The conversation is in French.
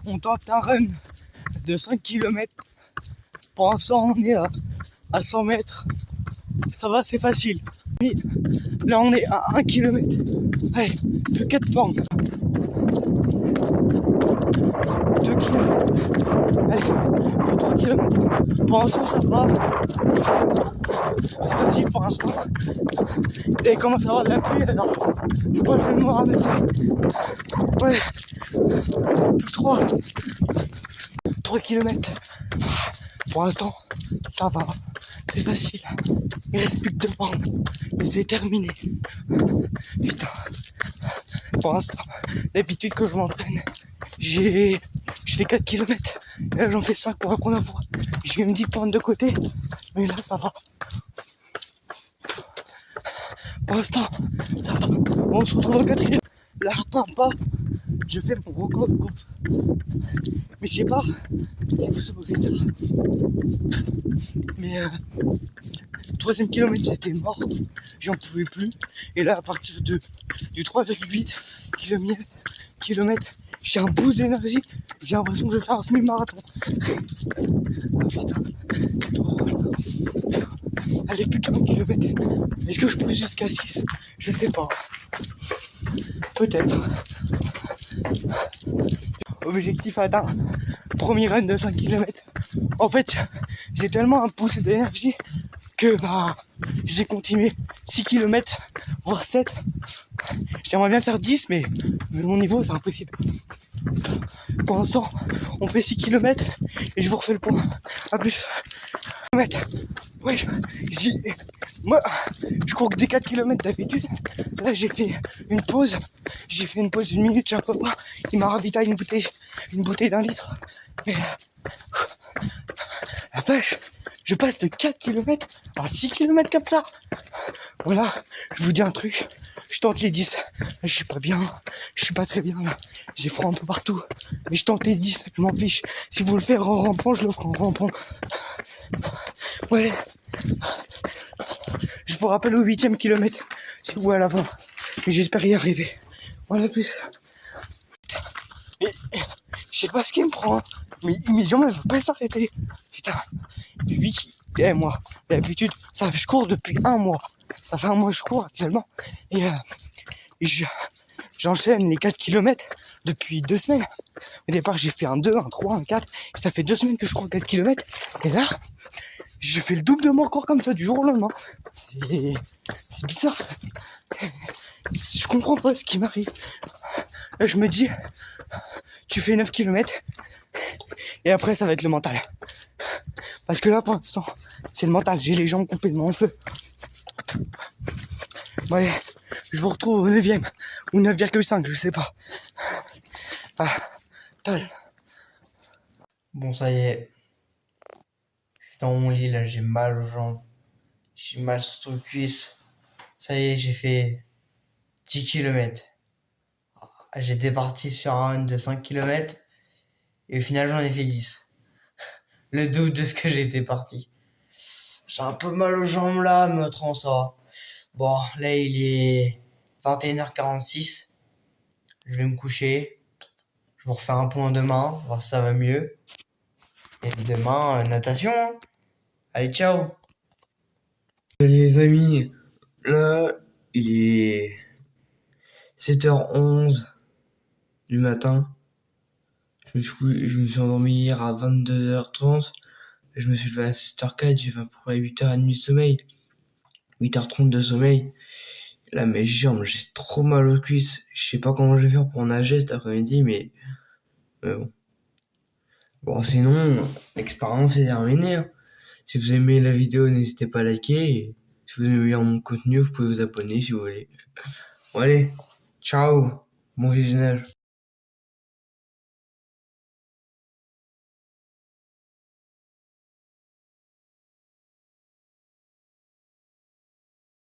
On tente un run de 5 km. Pour l'instant, on est à 100 mètres. Ça va, c'est facile. Mais là, on est à 1 km. Allez, plus 4 bornes. 2 km. Allez, plus 3 km. Pour l'instant, ça va. C'est facile pour l'instant. Et il commence à avoir de la pluie, alors je crois que je vais me ramasser. Ouais. Plus 3 km. Pour l'instant, ça va. C'est facile. Il reste plus que 2 bornes. Et c'est terminé. Putain. Pour l'instant, d'habitude que je m'entraîne, je fais 4 km. Et là, j'en fais 5 pour la première fois. J'ai une petite pointe de côté. Mais là, ça va. Pour l'instant, ça va. On se retrouve au 4e. Là, pas, je fais mon record de course. Mais je sais pas si vous saurez ça. Mais le 3e kilomètre, j'étais mort. J'en pouvais plus. Et là, à partir du 3,8 km, j'ai un boost d'énergie. J'ai l'impression que je vais faire un semi-marathon. Oh, putain, c'est trop drôle. Allez, plus qu'un kilomètre. Est-ce que je peux jusqu'à 6? Je sais pas. Peut-être. Objectif atteint. Premier run de 5 km. En fait, j'ai tellement un poussé d'énergie que j'ai continué 6 km, voire 7. J'aimerais bien faire 10, mais mon niveau, c'est impossible. Pour l'instant, on fait 6 km et je vous refais le point. A plus. Ouais, moi, je cours que des 4 km d'habitude. Là, j'ai fait une pause. J'ai fait une pause d'une minute chez un copain. Il m'a ravitaillé une bouteille d'1 litre. Mais la vache, je passe de 4 km à 6 km comme ça. Voilà, je vous dis un truc. Je tente les 10. Je suis pas bien. Je suis pas très bien là. J'ai froid un peu partout. Mais je tente les 10. Je m'en fiche. Si vous le faites en rampant, je le ferai en rampant. Ouais. Je vous rappelle au 8e kilomètre. C'est où à l'avant. Mais j'espère y arriver. Voilà plus. Mais je sais pas ce qu'il me prend. Mais mes jambes ne veulent pas s'arrêter. Putain. Moi, d'habitude, ça, je cours depuis 1 mois. Ça fait 1 mois que je cours actuellement. Et j'enchaîne les 4 km depuis 2 semaines. Au départ, j'ai fait un 2, un 3, un 4. Et ça fait 2 semaines que je cours 4 km. Et là, je fais le double de mon corps comme ça du jour au lendemain. C'est bizarre. Je comprends pas ce qui m'arrive. Là, je me dis, tu fais 9 km. Et après, ça va être le mental. Parce que là, pour l'instant, c'est le mental. J'ai les jambes complètement en feu. Bon, allez, je vous retrouve au 9e. Ou 9,5, je sais pas. Bon, ça y est. Je suis dans mon lit, là, j'ai mal aux jambes. J'ai mal sur les cuisses. Ça y est, j'ai fait 10 km. J'étais parti sur un run de 5 km. Et au final, j'en ai fait 10. Le double de ce que j'étais parti. J'ai un peu mal aux jambes là, mais autrement ça va. Bon, là il est 21h46. Je vais me coucher. Je vous refais un point demain, voir si ça va mieux. Et demain, natation. Hein. Allez, ciao. Salut les amis. Là, il est 7h11 du matin. Je me suis endormi hier à 22h30. Je me suis levé à 7h04. J'ai fait à peu près 8h30 de sommeil. 8h30 de sommeil. Là, mes jambes, j'ai trop mal aux cuisses. Je sais pas comment je vais faire pour nager cet après-midi, mais bon. Bon, sinon, l'expérience est terminée. Hein. Si vous aimez la vidéo, n'hésitez pas à liker. Et si vous aimez bien mon contenu, vous pouvez vous abonner si vous voulez. Bon, allez, ciao, bon visionnage.